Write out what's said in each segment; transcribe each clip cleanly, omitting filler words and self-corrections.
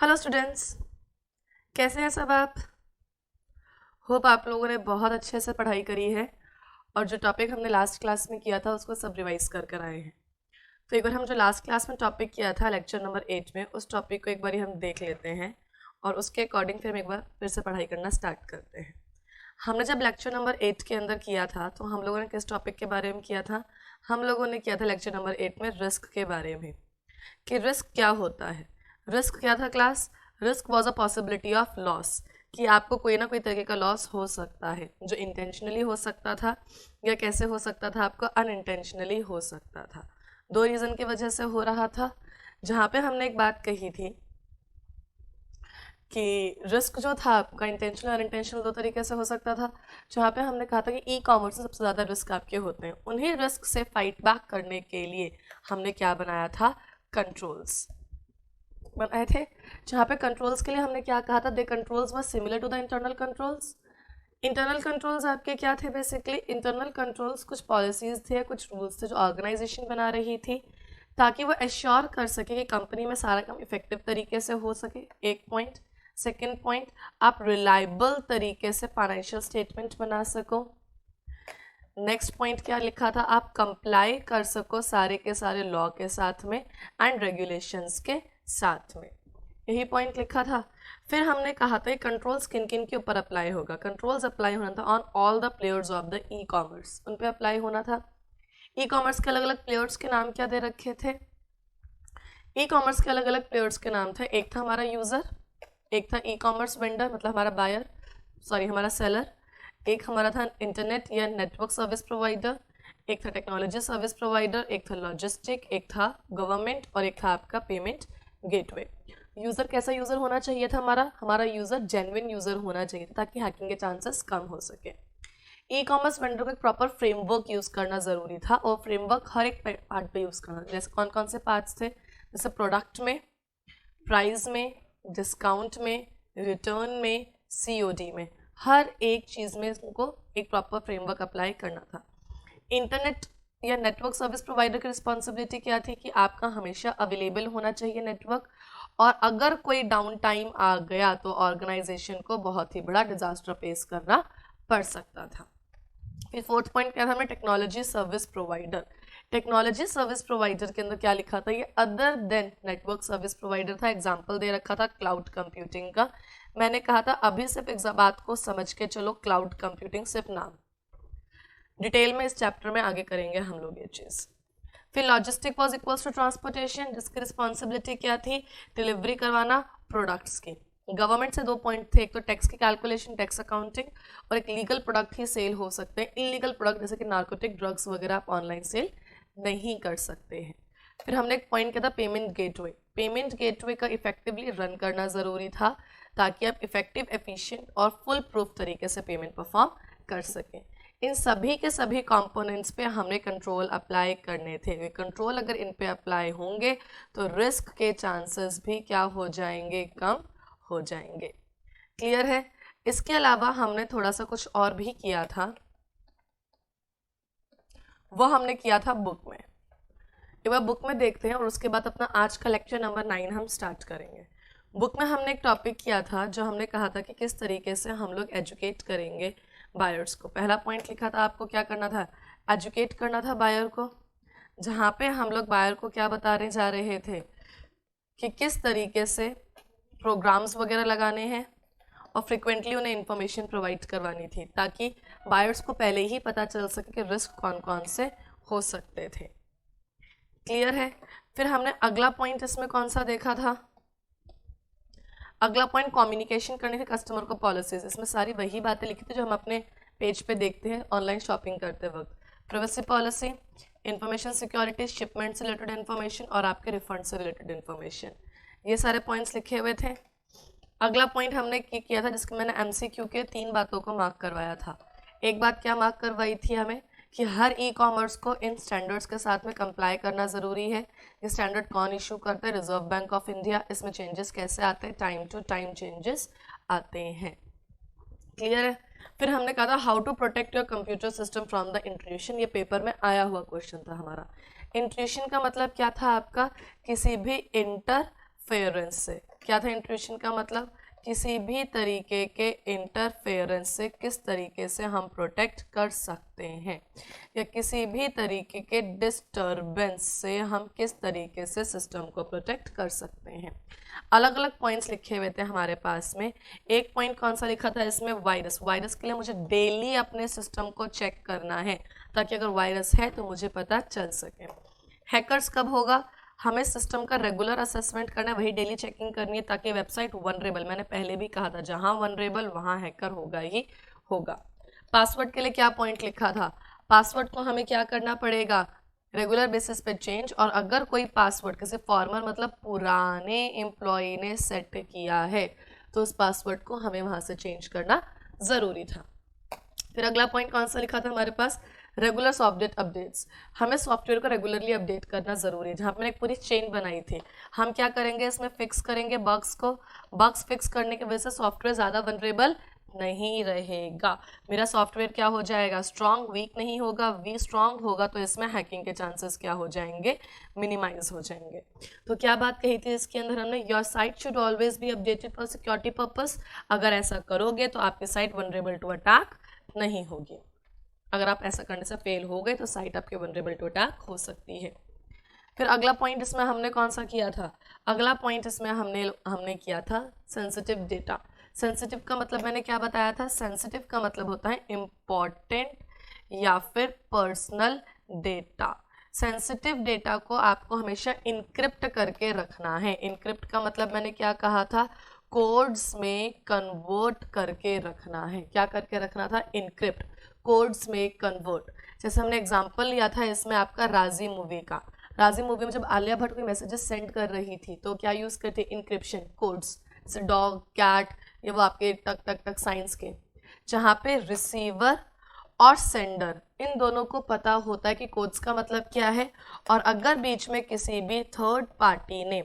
Hello students, कैसे हैं सब आप? होप आप लोगों ने बहुत अच्छे से पढ़ाई करी है और जो टॉपिक हमने लास्ट क्लास में किया था उसको सब रिवाइज कर आए हैं। तो एक बार हम जो लास्ट क्लास में टॉपिक किया था लेक्चर नंबर 8 में, उस टॉपिक को एक बार हम देख लेते हैं और उसके अकॉर्डिंग फिर हम एक बार फिर से पढ़ाई करना स्टार्ट करते हैं। हमने जब लेक्चर नंबर 8 के अंदर किया था तो हम लोगों ने किस टॉपिक के बारे में किया था? हम लोगों ने किया था लेक्चर नंबर 8 में रिस्क के बारे में, कि रिस्क क्या होता है। रिस्क क्या था class? Risk was a possibility of loss, कि आपको कोई ना कोई तरीके का लॉस हो सकता है, जो इंटेंशनली हो सकता था या कैसे हो सकता था, आपको अनइंटेंशनली हो सकता था। दो रीज़न की वजह से हो रहा था। जहाँ पे हमने एक बात कही थी कि रिस्क जो था आपका इंटेंशनल और अनइंटेंशनल दो तरीके से हो सकता था। जहाँ पे हमने कहा था कि ई कॉमर्स से सबसे ज़्यादा रिस्क आपके होते हैं। उन्हीं रिस्क से फाइट बैक करने के लिए हमने क्या बनाया था? कंट्रोल्स बनाए थे। जहाँ पे कंट्रोल्स के लिए हमने क्या कहा था? They controls were similar to the internal controls. Internal controls आपके क्या थे? बेसिकली इंटरनल कंट्रोल्स कुछ पॉलिसीज थे, कुछ रूल्स थे जो ऑर्गेनाइजेशन बना रही थी ताकि वो एश्योर कर सके कि कंपनी में सारा काम इफेक्टिव तरीके से हो सके। एक पॉइंट। सेकेंड पॉइंट, आप रिलायबल तरीके से फाइनेंशियल स्टेटमेंट बना सको। नेक्स्ट पॉइंट क्या लिखा था? आप कंप्लाई कर सको सारे के सारे लॉ के साथ में एंड रेगुलेशंस के साथ में। यही पॉइंट लिखा था। फिर हमने कहा था कंट्रोल्स किन किन के ऊपर अप्लाई होगा? कंट्रोल्स अप्लाई होना था on all the players of the e commerce, उन पे अप्लाई होना था। ई कॉमर्स के अलग अलग प्लेयर्स के नाम क्या दे रखे थे? ई कॉमर्स के अलग अलग प्लेयर्स के नाम थे। एक था हमारा यूजर, एक था ई कॉमर्स वेंडर मतलब हमारा बायर, सॉरी हमारा सेलर, एक हमारा था इंटरनेट या नेटवर्क सर्विस प्रोवाइडर, एक था टेक्नोलॉजी सर्विस प्रोवाइडर, एक था लॉजिस्टिक, एक था गवर्नमेंट और एक था आपका पेमेंट गेटवे। यूज़र कैसा यूज़र होना चाहिए था? हमारा यूज़र जेन्युइन यूज़र होना चाहिए था ताकि हैकिंग के चांसेस कम हो सके। ई कॉमर्स वेंडर को एक प्रॉपर फ्रेमवर्क यूज़ करना ज़रूरी था और फ्रेमवर्क हर एक पार्ट पे यूज़ करना। जैसे कौन कौन से पार्ट्स थे? जैसे प्रोडक्ट में, प्राइस में, डिस्काउंट में, रिटर्न में, सीओडी में, हर एक चीज़ में उनको एक प्रॉपर फ्रेमवर्क अप्लाई करना था। इंटरनेट या नेटवर्क सर्विस प्रोवाइडर की रिस्पॉन्सिबिलिटी क्या थी? कि आपका हमेशा अवेलेबल होना चाहिए नेटवर्क, और अगर कोई डाउन टाइम आ गया तो ऑर्गेनाइजेशन को बहुत ही बड़ा डिजास्टर फेस करना पड़ सकता था। फिर फोर्थ पॉइंट क्या था? हमें technology service provider. Technology service provider के अंदर क्या लिखा था? ये other than network service provider था। एग्जांपल दे रखा था क्लाउड कंप्यूटिंग का। मैंने कहा था अभी सिर्फ एक बात को समझ के चलो, क्लाउड कंप्यूटिंग सिर्फ नाम, डिटेल में इस चैप्टर में आगे करेंगे हम लोग ये चीज़। फिर logistic was equals to transportation, जिसकी रिस्पॉन्सिबिलिटी क्या थी? डिलीवरी करवाना प्रोडक्ट्स की। गवर्नमेंट से दो पॉइंट थे, एक तो टैक्स की कैलकुलेशन, टैक्स अकाउंटिंग, और एक लीगल प्रोडक्ट ही सेल हो सकते हैं। इलीगल प्रोडक्ट जैसे कि नार्कोटिक ड्रग्स वगैरह आप ऑनलाइन सेल नहीं कर सकते हैं। फिर हमने एक पॉइंट किया था पेमेंट गेटवे। पेमेंट गेटवे का इफेक्टिवली रन करना ज़रूरी था ताकि आप इफेक्टिव, एफिशिएंट और फुल प्रूफ तरीके से पेमेंट परफॉर्म कर सकें। इन सभी के सभी कंपोनेंट्स पे हमने कंट्रोल अप्लाई करने थे। कंट्रोल अगर इन पे अप्लाई होंगे तो रिस्क के चांसेस भी क्या हो जाएंगे? कम हो जाएंगे। क्लियर है? इसके अलावा हमने थोड़ा सा कुछ और भी किया था, वो हमने किया था बुक में। एक बार बुक में देखते हैं और उसके बाद अपना आज का लेक्चर नंबर 9 हम स्टार्ट करेंगे। बुक में हमने एक टॉपिक किया था जो हमने कहा था कि किस तरीके से हम लोग एजुकेट करेंगे बायर्स को। पहला पॉइंट लिखा था आपको क्या करना था? एजुकेट करना था बायर को। जहाँ पे हम लोग बायर को क्या बताने जा रहे थे कि किस तरीके से प्रोग्राम्स वगैरह लगाने हैं और फ्रिक्वेंटली उन्हें इंफॉर्मेशन प्रोवाइड करवानी थी ताकि बायर्स को पहले ही पता चल सके कि रिस्क कौन कौन से हो सकते थे। क्लियर है? फिर हमने अगला पॉइंट इसमें कौन सा देखा था? अगला पॉइंट कम्युनिकेशन करने थे कस्टमर को पॉलिसीज। इसमें सारी वही बातें लिखी थी जो हम अपने पेज पे देखते हैं ऑनलाइन शॉपिंग करते वक्त। Privacy policy, information security, shipment से रिलेटेड इन्फॉर्मेशन और आपके रिफंड से रिलेटेड इन्फॉर्मेशन, ये सारे पॉइंट्स लिखे हुए थे। अगला पॉइंट हमने किया था जिसके मैंने एमसीक्यू के 3 बातों को मार्क करवाया था। एक बात क्या मार्क करवाई थी हमें? कि हर ई कॉमर्स को इन स्टैंडर्ड्स के साथ में कंप्लाई करना ज़रूरी है। ये स्टैंडर्ड कौन इशू करता है? Reserve bank of India. इसमें चेंजेस कैसे आते हैं? टाइम टू टाइम चेंजेस आते हैं। क्लियर है? फिर हमने कहा था how to protect your computer system from the intrusion. ये पेपर में आया हुआ क्वेश्चन था हमारा। इंट्रूशन का मतलब क्या था आपका? किसी भी इंटरफेरेंस से। क्या था इंट्रूशन का मतलब? किसी भी तरीके के इंटरफेरेंस से किस तरीके से हम प्रोटेक्ट कर सकते हैं, या किसी भी तरीके के डिस्टरबेंस से हम किस तरीके से सिस्टम को प्रोटेक्ट कर सकते हैं। अलग अलग पॉइंट्स लिखे हुए थे हमारे पास में। एक पॉइंट कौन सा लिखा था इसमें? वायरस। वायरस के लिए मुझे डेली अपने सिस्टम को चेक करना है, ताकि अगर वायरस है तो मुझे पता चल सके। हैकर्स कब होगा? हमें सिस्टम का रेगुलर असेसमेंट करना है, वही डेली चेकिंग करनी है, ताकि वेबसाइट वनरेबल, मैंने पहले भी कहा था जहां वनरेबल वहां हैकर होगा ही होगा। पासवर्ड के लिए क्या पॉइंट लिखा था? पासवर्ड को हमें क्या करना पड़ेगा? रेगुलर बेसिस पे चेंज, और अगर कोई पासवर्ड किसी फॉर्मर मतलब पुराने एम्प्लॉय ने सेट किया है तो उस पासवर्ड को हमें वहां से चेंज करना जरूरी था। फिर अगला पॉइंट कौन सा लिखा था हमारे पास? Regular software updates. हमें सॉफ्टवेयर को रेगुलरली अपडेट करना जरूरी है। जहाँ पे मैंने एक पूरी चेन बनाई थी, हम क्या करेंगे इसमें? फिक्स करेंगे बग्स को। बग्स फिक्स करने की वजह से सॉफ्टवेयर ज़्यादा वनरेबल नहीं रहेगा। मेरा सॉफ्टवेयर क्या हो जाएगा? स्ट्रांग। वीक नहीं होगा, वी स्ट्रांग होगा, तो इसमें हैकिंग के चांसेस क्या हो जाएंगे? मिनिमाइज हो जाएंगे। तो क्या बात कही थी इसके अंदर हमने? Your site should always be updated for security purpose. अगर ऐसा करोगे तो आपकी साइट वनरेबल टू अटैक नहीं होगी। अगर आप ऐसा करने से फेल हो गए तो साइट आपके वनरेबल टू अटैक हो सकती है। फिर अगला पॉइंट इसमें हमने कौन सा किया था? अगला पॉइंट इसमें हमने किया था सेंसिटिव डेटा। सेंसिटिव का मतलब मैंने क्या बताया था? सेंसिटिव का मतलब होता है इम्पॉर्टेंट या फिर पर्सनल डेटा। सेंसिटिव डेटा को आपको हमेशा इनक्रिप्ट करके रखना है। इनक्रिप्ट का मतलब मैंने क्या कहा था? कोड्स में कन्वर्ट करके रखना है। क्या करके रखना था? इनक्रिप्ट, कोड्स में कन्वर्ट। जैसे हमने एग्जांपल लिया था इसमें आपका राजी मूवी का। राजी मूवी में जब आलिया भट्ट कोई मैसेजेस सेंड कर रही थी तो क्या यूज करते? इंक्रिप्शन कोड्स, जैसे डॉग, कैट, ये वो आपके टक टक टक साइंस के, जहाँ पे रिसीवर और सेंडर इन दोनों को पता होता है कि कोड्स का मतलब क्या है। और अगर बीच में किसी भी थर्ड पार्टी ने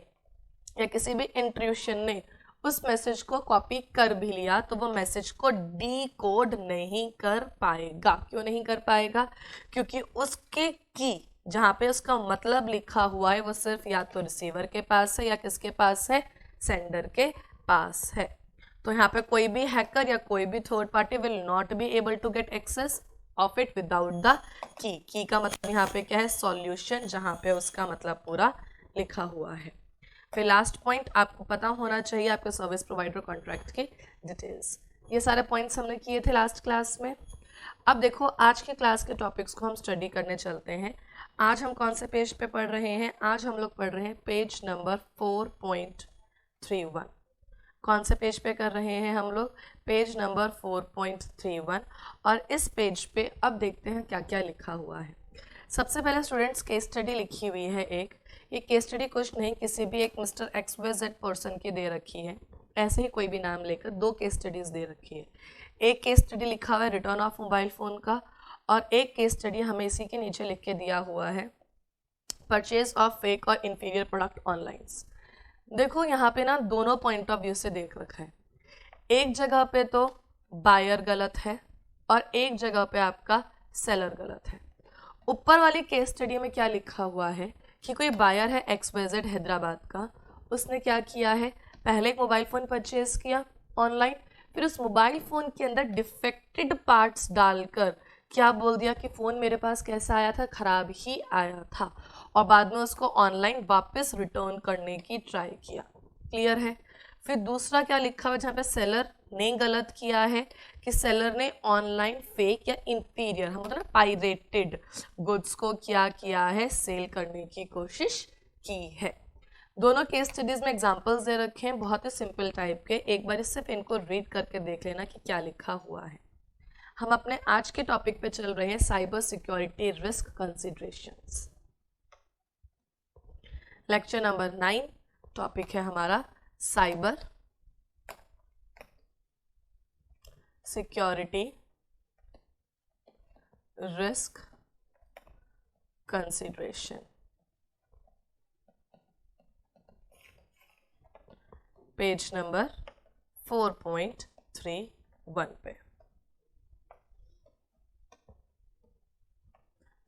या किसी भी इंट्रूशन ने उस मैसेज को कॉपी कर भी लिया तो वो मैसेज को डीकोड नहीं कर पाएगा। क्यों नहीं कर पाएगा? क्योंकि उसके की जहाँ पे उसका मतलब लिखा हुआ है वो सिर्फ या तो रिसीवर के पास है या किसके पास है? सेंडर के पास है। तो यहाँ पे कोई भी हैकर या कोई भी third party will not be able to get access of it without the key. की का मतलब यहाँ पे क्या है? सॉल्यूशन, जहाँ पे उसका मतलब पूरा लिखा हुआ है। फिर लास्ट पॉइंट, आपको पता होना चाहिए आपके सर्विस प्रोवाइडर कॉन्ट्रैक्ट की डिटेल्स। ये सारे पॉइंट्स हमने किए थे लास्ट क्लास में। अब देखो आज के क्लास के टॉपिक्स को हम स्टडी करने चलते हैं। आज हम कौन से पेज पे पढ़ रहे हैं? आज हम लोग पढ़ रहे हैं पेज नंबर 4.31। कौन से पेज पे कर रहे हैं हम लोग? Page number 4.31। और इस पेज पे अब देखते हैं क्या क्या लिखा हुआ है। सबसे पहले स्टूडेंट्स केस स्टडी लिखी हुई है एक। ये केस स्टडी कुछ नहीं, किसी भी एक मिस्टर XYZ पर्सन की दे रखी है। ऐसे ही कोई भी नाम लेकर दो केस स्टडीज दे रखी है। एक केस स्टडी लिखा हुआ है रिटर्न ऑफ मोबाइल फ़ोन का, और एक केस स्टडी हमें इसी के नीचे लिख के दिया हुआ है परचेज ऑफ फेक और इन्फीरियर प्रोडक्ट ऑनलाइन। देखो यहाँ पे ना दोनों पॉइंट ऑफ व्यू से देख रखा है। एक जगह पे तो बायर गलत है और एक जगह पे आपका सेलर गलत है। ऊपर वाली केस स्टडी में क्या लिखा हुआ है कि कोई बायर है XYZ हैदराबाद का। उसने क्या किया है? पहले एक मोबाइल फ़ोन परचेज किया ऑनलाइन, फिर उस मोबाइल फ़ोन के अंदर डिफेक्टेड पार्ट्स डालकर क्या बोल दिया कि फ़ोन मेरे पास कैसा आया था? ख़राब ही आया था। और बाद में उसको ऑनलाइन वापस रिटर्न करने की ट्राई किया। क्लियर है? फिर दूसरा क्या लिखा हुआ है जहाँ पे सेलर ने गलत किया है कि सेलर ने ऑनलाइन फेक या इंफीरियर, हम मतलब पायरेटेड गुड्स को क्या किया है? सेल करने की कोशिश की है। दोनों केस स्टडीज में एग्जांपल्स दे रखे हैं, बहुत ही सिंपल टाइप के। एक बार सिर्फ इनको रीड करके देख लेना कि क्या लिखा हुआ है। हम अपने आज के टॉपिक पे चल रहे हैं cyber security risk considerations. Lecture number 9 topic है हमारा cyber security risk consideration. Page number 4.31 पे।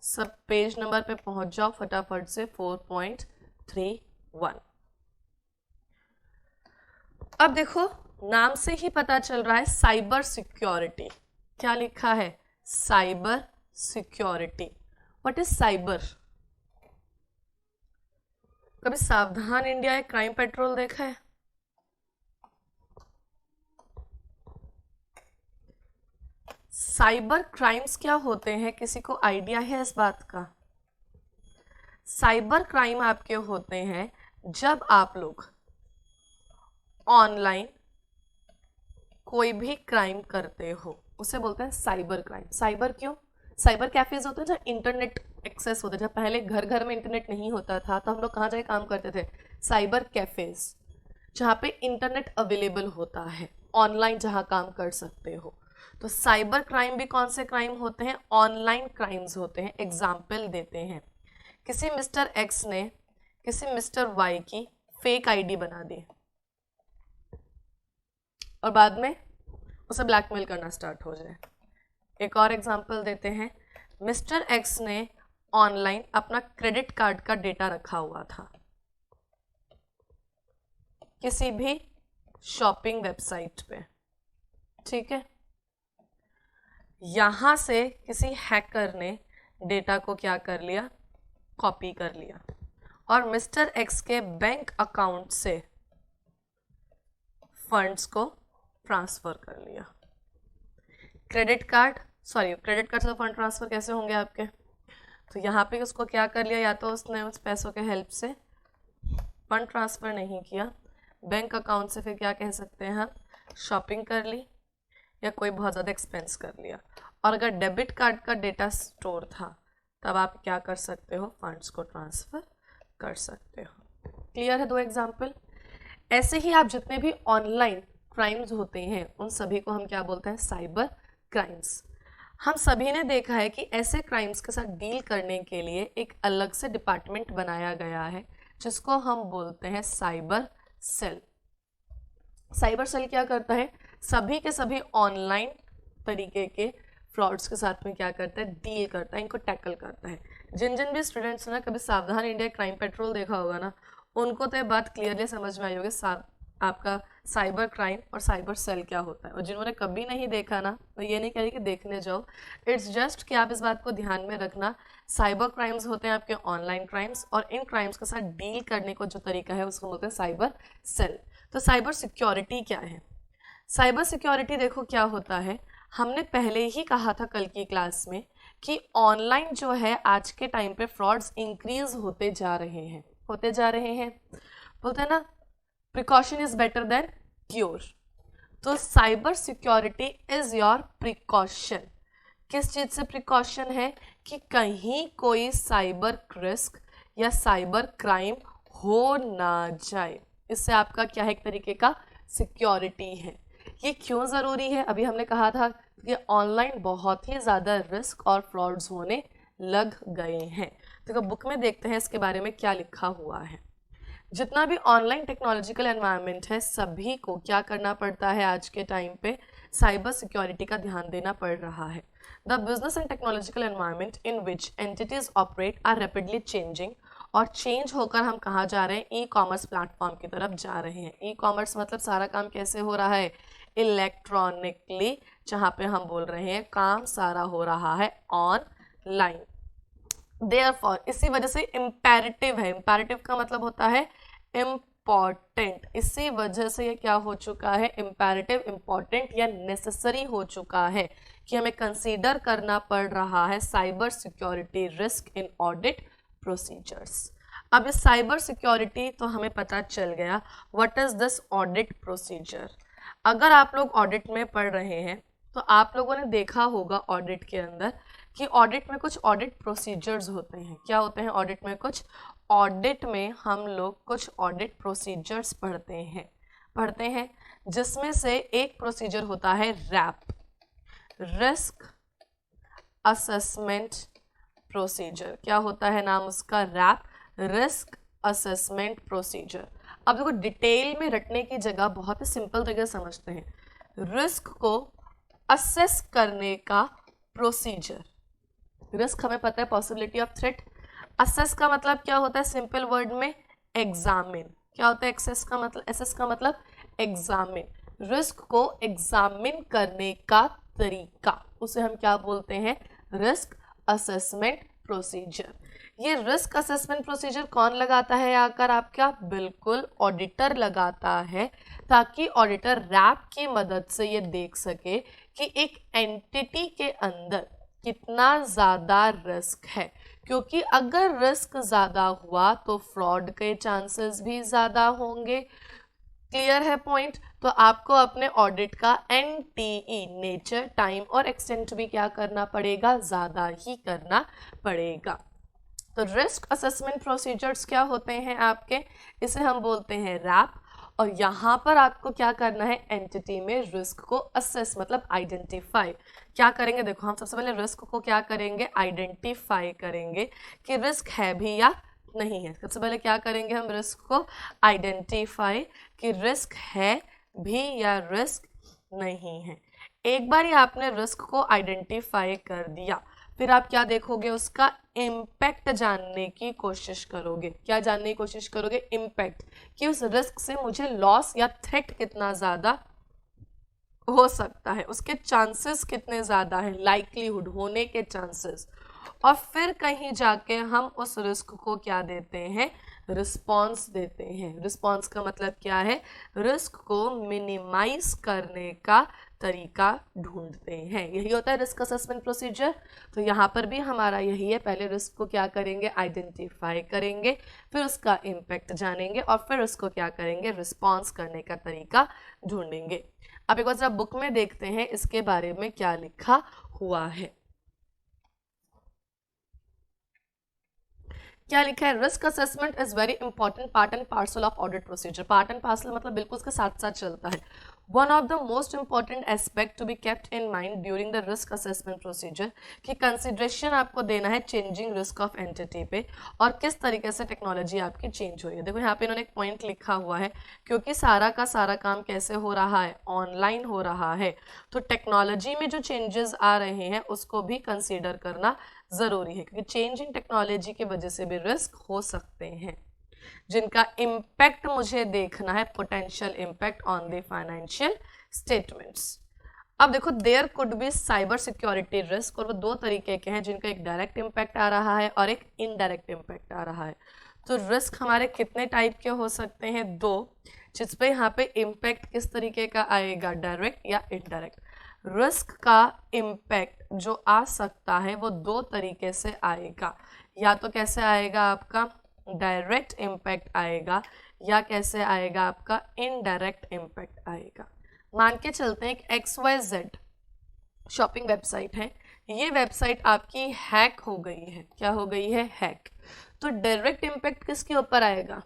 सब पेज नंबर पे पहुंच जाओ फटाफट से। 4.31। अब देखो नाम से ही पता चल रहा है साइबर सिक्योरिटी। क्या लिखा है? Cyber security. What is cyber? कभी सावधान इंडिया या क्राइम पेट्रोल देखा है? साइबर क्राइम्स क्या होते हैं, किसी को आइडिया है इस बात का? साइबर क्राइम आपके होते हैं जब आप लोग ऑनलाइन कोई भी क्राइम करते हो, उसे बोलते हैं साइबर क्राइम। साइबर क्यों? साइबर कैफेज होते हैं जहाँ इंटरनेट एक्सेस होता है। जब पहले घर घर में इंटरनेट नहीं होता था तो हम लोग कहाँ जाके काम करते थे? साइबर कैफेज, जहाँ पे इंटरनेट अवेलेबल होता है, ऑनलाइन जहाँ काम कर सकते हो। तो साइबर क्राइम भी कौन से क्राइम होते हैं? ऑनलाइन क्राइम्स होते हैं। एग्जाम्पल देते हैं, किसी मिस्टर एक्स ने किसी मिस्टर वाई की फेक आईडी बना दी और बाद में उसे ब्लैकमेल करना स्टार्ट हो जाए। एक और एग्जांपल देते हैं, मिस्टर एक्स ने ऑनलाइन अपना क्रेडिट कार्ड का डेटा रखा हुआ था किसी भी शॉपिंग वेबसाइट पे, ठीक है। यहां से किसी हैकर ने डेटा को क्या कर लिया? कॉपी कर लिया और मिस्टर एक्स के बैंक अकाउंट से फंड्स को ट्रांसफर कर लिया। क्रेडिट कार्ड से तो फंड ट्रांसफर कैसे होंगे आपके? तो यहाँ पे उसको क्या कर लिया, या तो उसने उस पैसों के हेल्प से फंड ट्रांसफर नहीं किया, बैंक अकाउंट से फिर क्या कह सकते हैं हम, शॉपिंग कर ली या कोई बहुत ज़्यादा एक्सपेंस कर लिया। और अगर डेबिट कार्ड का डेटा स्टोर था तब आप क्या कर सकते हो? फंड्स को ट्रांसफर कर सकते हो। क्लियर है? 2 एग्जाम्पल। ऐसे ही आप जितने भी ऑनलाइन क्राइम्स होते हैं उन सभी को हम क्या बोलते हैं? Cyber crimes. हम सभी ने देखा है कि ऐसे क्राइम्स के साथ डील करने के लिए एक अलग से डिपार्टमेंट बनाया गया है जिसको हम बोलते हैं साइबर सेल। साइबर सेल क्या करता है? सभी के सभी ऑनलाइन तरीके के फ्रॉड्स के साथ में क्या करता है? डील करता है, इनको टैकल करता है। जिन जिन भी स्टूडेंट्स ने कभी सावधान इंडिया क्राइम पेट्रोल देखा होगा ना, उनको तो ये बात क्लियरली समझ में आई होगी आपका साइबर क्राइम और साइबर सेल क्या होता है। और जिन्होंने कभी नहीं देखा ना, तो ये नहीं कह रही कि देखने जाओ, इट्स जस्ट कि आप इस बात को ध्यान में रखना, साइबर क्राइम्स होते हैं आपके ऑनलाइन क्राइम्स, और इन क्राइम्स के साथ डील करने को जो तरीका है उसको बोलते हैं साइबर सेल। तो साइबर सिक्योरिटी क्या है? साइबर सिक्योरिटी देखो क्या होता है, हमने पहले ही कहा था कल की क्लास में कि ऑनलाइन जो है आज के टाइम पे फ्रॉड्स इंक्रीज होते जा रहे हैं, बोलते हैं ना, precaution is better than cure. तो cyber security is your precaution. किस चीज से प्रिकॉशन है? कि कहीं कोई साइबर रिस्क या साइबर क्राइम हो ना जाए, इससे आपका क्या है? एक तरीके का सिक्योरिटी है। ये क्यों ज़रूरी है? अभी हमने कहा था कि ऑनलाइन बहुत ही ज़्यादा रिस्क और फ्रॉड्स होने लग गए हैं। तो बुक में देखते हैं इसके बारे में क्या लिखा हुआ है। जितना भी ऑनलाइन टेक्नोलॉजिकल एनवायरनमेंट है, सभी को क्या करना पड़ता है? आज के टाइम पे साइबर सिक्योरिटी का ध्यान देना पड़ रहा है। The business and technological environment in which entities operate are rapidly changing. और चेंज होकर हम कहाँ जा रहे हैं? ई कॉमर्स प्लेटफॉर्म की तरफ जा रहे हैं। ई कॉमर्स मतलब सारा काम कैसे हो रहा है? इलेक्ट्रॉनिकली, जहाँ पे हम बोल रहे हैं काम सारा हो रहा है ऑनलाइन। देयरफॉर, इसी वजह से इम्पेरेटिव है। इम्पेरेटिव का मतलब होता है इम्पॉर्टेंट। इसी वजह से ये क्या हो चुका है? इम्पेरेटिव, इम्पॉर्टेंट या नेसेसरी हो चुका है कि हमें कंसीडर करना पड़ रहा है cyber security risk in audit procedures. अब इस साइबर सिक्योरिटी तो हमें पता चल गया। What is this audit procedure? अगर आप लोग ऑडिट में पढ़ रहे हैं तो आप लोगों ने देखा होगा ऑडिट के अंदर कि ऑडिट में कुछ ऑडिट प्रोसीजर्स होते हैं। क्या होते हैं ऑडिट में? ऑडिट में हम लोग कुछ ऑडिट प्रोसीजर्स पढ़ते हैं जिसमें से एक प्रोसीजर होता है रैप, रिस्क असेसमेंट प्रोसीजर। क्या होता है नाम उसका? RAP, risk assessment procedure. अब देखो डिटेल में रटने की जगह बहुत ही सिंपल तरीके से समझते हैं। रिस्क को असेस करने का प्रोसीजर। रिस्क हमें पता है पॉसिबिलिटी ऑफ थ्रेट। असेस का मतलब क्या होता है? सिंपल वर्ड में एग्जामिन। क्या होता है एसेस का मतलब? एग्जामिन, रिस्क को एग्जामिन करने का तरीका, उसे हम क्या बोलते हैं, रिस्क असेसमेंट प्रोसीजर। ये रिस्क असेसमेंट प्रोसीजर कौन लगाता है आकर आपका, बिल्कुल ऑडिटर लगाता है, ताकि ऑडिटर रैप की मदद से ये देख सके कि एक एंटिटी के अंदर कितना ज़्यादा रिस्क है, क्योंकि अगर रिस्क ज़्यादा हुआ तो फ्रॉड के चांसेस भी ज़्यादा होंगे। क्लियर है पॉइंट। तो आपको अपने ऑडिट का NTE, नेचर, टाइम और एक्सटेंट भी क्या करना पड़ेगा, ज़्यादा ही करना पड़ेगा। तो रिस्क असेसमेंट प्रोसीजर्स क्या होते हैं आपके, इसे हम बोलते हैं रैप। और यहाँ पर आपको क्या करना है, एंटिटी में रिस्क को असेस मतलब आइडेंटिफाई क्या करेंगे। देखो हम सबसे पहले रिस्क को क्या करेंगे, आइडेंटिफाई करेंगे कि रिस्क है भी या नहीं है। सबसे पहले क्या करेंगे हम, रिस्क को आइडेंटिफाई कि रिस्क है भी या रिस्क नहीं है। एक बार ही आपने रिस्क को आइडेंटिफाई कर दिया, फिर आप क्या देखोगे, उसका इम्पैक्ट जानने की कोशिश करोगे। क्या जानने की कोशिश करोगे, इम्पैक्ट, कि उस रिस्क से मुझे लॉस या थ्रेट कितना ज़्यादा हो सकता है, उसके चांसेस कितने ज़्यादा है, लाइक्लीहुड होने के चांसेस। और फिर कहीं जाके हम उस रिस्क को क्या देते हैं, रिस्पॉन्स देते हैं। रिस्पॉन्स का मतलब क्या है, रिस्क को मिनिमाइज करने का तरीका ढूंढते हैं। यही होता है रिस्क असेसमेंट प्रोसीजर। तो यहाँ पर भी हमारा यही है, पहले रिस्क को क्या करेंगे, आइडेंटिफाई करेंगे, फिर उसका इम्पैक्ट जानेंगे और फिर उसको क्या करेंगे, रिस्पॉन्स करने का तरीका ढूंढेंगे। अब एक बार जरा बुक में देखते हैं इसके बारे में क्या लिखा हुआ है। क्या लिखा है, risk assessment is very important part and parcel of audit procedure. Part and parcel मतलब बिल्कुल उसके साथ साथ चलता है। One of the most important aspect to be kept in mind during the risk assessment procedure, कि कंसिडरेशन आपको देना है चेंजिंग रिस्क ऑफ एंटिटी पे और किस तरीके से टेक्नोलॉजी आपकी चेंज हो रही है। देखो यहाँ पे इन्होंने एक पॉइंट लिखा हुआ है, क्योंकि सारा का सारा काम कैसे हो रहा है, ऑनलाइन हो रहा है, तो टेक्नोलॉजी में जो चेंजेस आ रहे हैं उसको भी कंसीडर करना ज़रूरी है, क्योंकि चेंज इन टेक्नोलॉजी की वजह से भी रिस्क हो सकते हैं, जिनका इम्पैक्ट मुझे देखना है, potential impact on the financial statements. अब देखो, there could be cyber security risk, और वो दो तरीके के हैं, जिनका एक डायरेक्ट इम्पैक्ट आ रहा है और एक इनडायरेक्ट इम्पैक्ट आ रहा है। तो रिस्क हमारे कितने टाइप के हो सकते हैं, दो, जिसपे यहाँ पे इम्पैक्ट किस तरीके का आएगा, डायरेक्ट या इनडायरेक्ट। रिस्क का इम्पैक्ट जो आ सकता है वो दो तरीके से आएगा, या तो कैसे आएगा आपका, डायरेक्ट इम्पैक्ट आएगा, या कैसे आएगा आपका, इनडायरेक्ट इम्पैक्ट आएगा। मान के चलते हैं एक XYZ शॉपिंग वेबसाइट है, ये वेबसाइट आपकी हैक हो गई है। क्या हो गई है, हैक। तो डायरेक्ट इम्पैक्ट किसके ऊपर आएगा,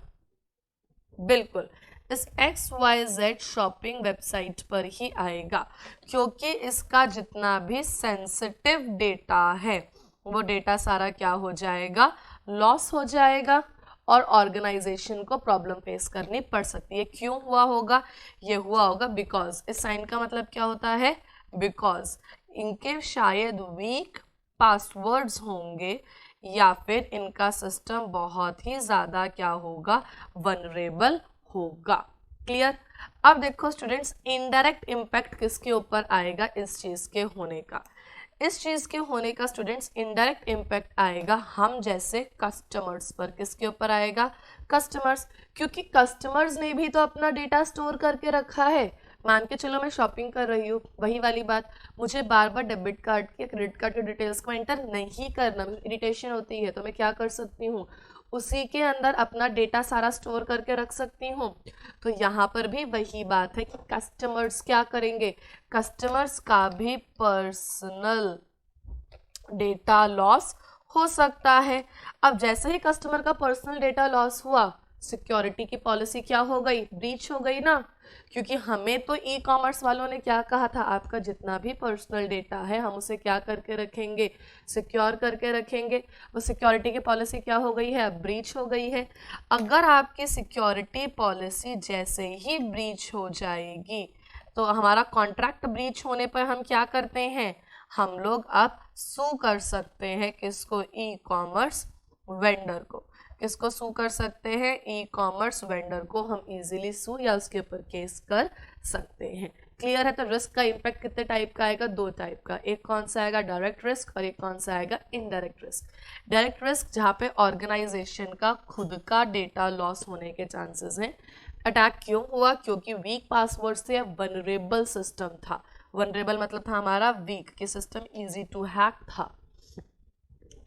बिल्कुल इस XYZ शॉपिंग वेबसाइट पर ही आएगा, क्योंकि इसका जितना भी सेंसिटिव डेटा है वो डेटा सारा क्या हो जाएगा, लॉस हो जाएगा, और ऑर्गेनाइजेशन को प्रॉब्लम फेस करनी पड़ सकती है। क्यों हुआ होगा, ये हुआ होगा बिकॉज, इस साइन का मतलब क्या होता है, बिकॉज इनके शायद वीक पासवर्ड्स होंगे, या फिर इनका सिस्टम बहुत ही ज़्यादा क्या होगा, वनरेबल होगा। क्लियर। अब देखो स्टूडेंट्स, इनडायरेक्ट इम्पैक्ट किसके ऊपर आएगा, इस चीज़ के होने का, इस चीज़ के होने का स्टूडेंट्स इनडायरेक्ट इम्पैक्ट आएगा हम जैसे कस्टमर्स पर। किसके ऊपर आएगा, कस्टमर्स, क्योंकि कस्टमर्स ने भी तो अपना डेटा स्टोर करके रखा है। मान के चलो मैं शॉपिंग कर रही हूँ, वही वाली बात, मुझे बार बार डेबिट कार्ड की, क्रेडिट कार्ड की डिटेल्स को एंटर नहीं करना, इरिटेशन होती है, तो मैं क्या कर सकती हूँ, उसी के अंदर अपना डेटा सारा स्टोर करके रख सकती हूँ। तो यहाँ पर भी वही बात है कि कस्टमर्स क्या करेंगे, कस्टमर्स का भी पर्सनल डेटा लॉस हो सकता है। अब जैसे ही कस्टमर का पर्सनल डेटा लॉस हुआ, सिक्योरिटी की पॉलिसी क्या हो गई, ब्रीच हो गई ना, क्योंकि हमें तो ई कॉमर्स वालों ने क्या कहा था, आपका जितना भी पर्सनल डेटा है हम उसे क्या करके रखेंगे, सिक्योर करके रखेंगे। वो सिक्योरिटी की पॉलिसी क्या हो गई है, अब ब्रीच हो गई है। अगर आपकी सिक्योरिटी पॉलिसी जैसे ही ब्रीच हो जाएगी, तो हमारा कॉन्ट्रैक्ट ब्रीच होने पर हम क्या करते हैं, हम लोग अब सू कर सकते हैं किसको, ई कॉमर्स वेंडर को। किसको सू कर सकते हैं? ई कॉमर्स वेंडर को हम इजीली सू या उसके ऊपर केस कर सकते हैं। क्लियर है? तो रिस्क का इम्पैक्ट कितने टाइप का आएगा? 2 टाइप का। एक कौन सा आएगा? डायरेक्ट रिस्क, और एक कौन सा आएगा? Indirect risk. डायरेक्ट रिस्क जहाँ पे ऑर्गेनाइजेशन का खुद का डेटा लॉस होने के चांसेस हैं। अटैक क्यों हुआ? क्योंकि वीक पासवर्ड से वनरेबल सिस्टम था। वनरेबल मतलब था हमारा वीक, कि सिस्टम इजी टू हैक था।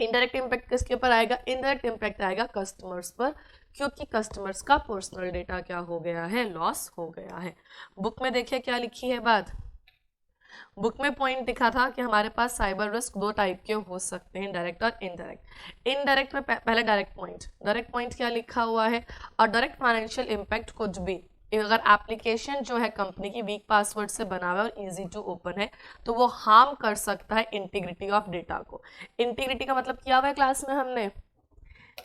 इनडायरेक्ट इम्पैक्ट किसके ऊपर आएगा? इनडायरेक्ट इम्पैक्ट आएगा कस्टमर्स पर, क्योंकि कस्टमर्स का पर्सनल डेटा क्या हो गया है? लॉस हो गया है। बुक में देखिए क्या लिखी है बात। बुक में पॉइंट दिखा था कि हमारे पास साइबर रिस्क 2 टाइप के हो सकते हैं, डायरेक्ट और इनडायरेक्ट। इनडायरेक्ट में पहले डायरेक्ट पॉइंट क्या लिखा हुआ है? और डायरेक्ट फाइनेंशियल इम्पैक्ट कुछ भी, अगर एप्लीकेशन जो है कंपनी की वीक पासवर्ड से बना हुआ है और इजी टू ओपन है, तो वो हार्म कर सकता है इंटीग्रिटी ऑफ डेटा को। इंटीग्रिटी का मतलब किया हुआ है क्लास में हमने,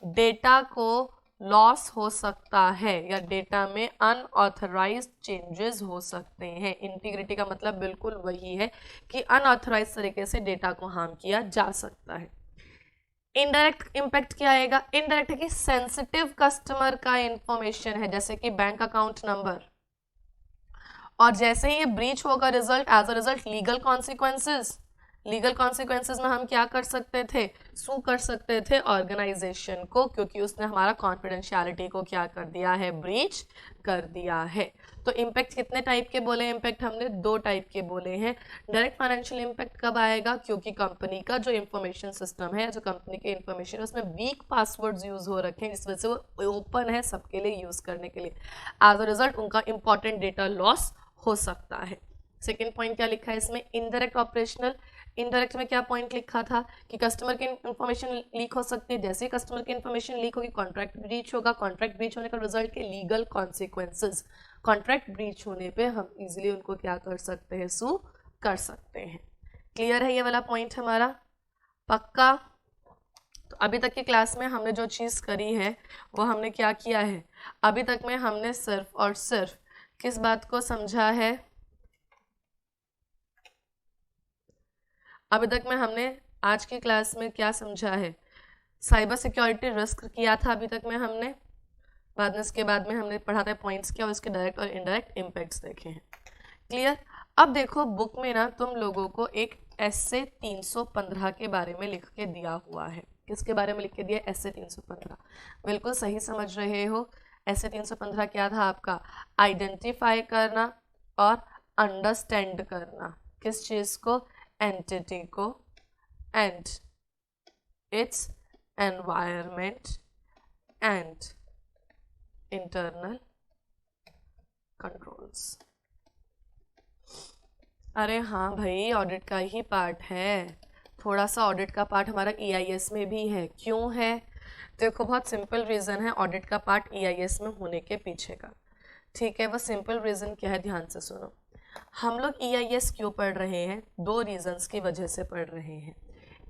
डेटा को लॉस हो सकता है या डेटा में अनऑथराइज्ड चेंजेस हो सकते हैं। इंटीग्रिटी का मतलब बिल्कुल वही है कि अनऑथराइज्ड तरीके से डेटा को हार्म किया जा सकता है। इनडायरेक्ट इम्पैक्ट क्या आएगा? इनडायरेक्ट है कि सेंसिटिव कस्टमर का इंफॉर्मेशन है, जैसे कि बैंक अकाउंट नंबर, और जैसे ही ये ब्रीच होगा result, as a result legal consequences. Legal consequences में हम क्या कर सकते थे? सू कर सकते थे ऑर्गेनाइजेशन को, क्योंकि उसने हमारा कॉन्फिडेंशियलिटी को क्या कर दिया है? ब्रीच कर दिया है। तो इम्पैक्ट कितने टाइप के बोले? इम्पैक्ट हमने 2 टाइप के बोले हैं। डायरेक्ट फाइनेंशियल इम्पैक्ट कब आएगा? क्योंकि कंपनी का जो इंफॉर्मेशन सिस्टम है, जो कंपनी के इंफॉर्मेशन है, उसमें वीक पासवर्ड्स यूज हो रखे हैं, जिस वजह से वो ओपन है सबके लिए यूज करने के लिए। एज अ रिजल्ट उनका इंपॉर्टेंट डेटा लॉस हो सकता है। सेकेंड पॉइंट क्या लिखा है इसमें? Indirect operational. इनडायरेक्ट में क्या पॉइंट लिखा था? कि कस्टमर की इंफॉर्मेशन लीक हो सकती है। जैसे ही कस्टमर की इंफॉर्मेशन लीक होगी, कॉन्ट्रैक्ट ब्रीच होगा। कॉन्ट्रैक्ट ब्रीच होने का रिजल्ट के लीगल कॉन्सिक्वेंसेस। कॉन्ट्रैक्ट ब्रीच होने पे हम इजीली उनको क्या कर सकते हैं? सू कर सकते हैं। क्लियर है ये वाला पॉइंट हमारा? पक्का? तो अभी तक की क्लास में हमने जो चीज़ करी है वो हमने क्या किया है? अभी तक में हमने सिर्फ और सिर्फ किस बात को समझा है? अभी तक में हमने आज की क्लास में क्या समझा है? साइबर सिक्योरिटी रिस्क किया था अभी तक में हमने। बाद में इसके बाद में हमने पढ़ा था पॉइंट्स क्या और उसके डायरेक्ट और इनडायरेक्ट इम्पैक्ट्स देखे हैं। क्लियर? अब देखो बुक में ना तुम लोगों को एक एसए 315 के बारे में लिख के दिया हुआ है। किसके बारे में लिख के दिया? एसए 315। बिल्कुल सही समझ रहे हो। एसए 315 क्या था आपका? आइडेंटिफाई करना और अंडरस्टैंड करना। किस चीज़ को? एंटिटी को and its environment and internal controls. अरे हाँ भाई, ऑडिट का ही पार्ट है। थोड़ा सा ऑडिट का पार्ट हमारा ईआईएस में भी है। क्यों है? देखो बहुत सिंपल रीज़न है ऑडिट का पार्ट ईआईएस में होने के पीछे का। ठीक है, वो सिंपल रीज़न क्या है? ध्यान से सुनो। हम लोग ईआईएस क्यों पढ़ रहे हैं? 2 रीजंस की वजह से पढ़ रहे हैं।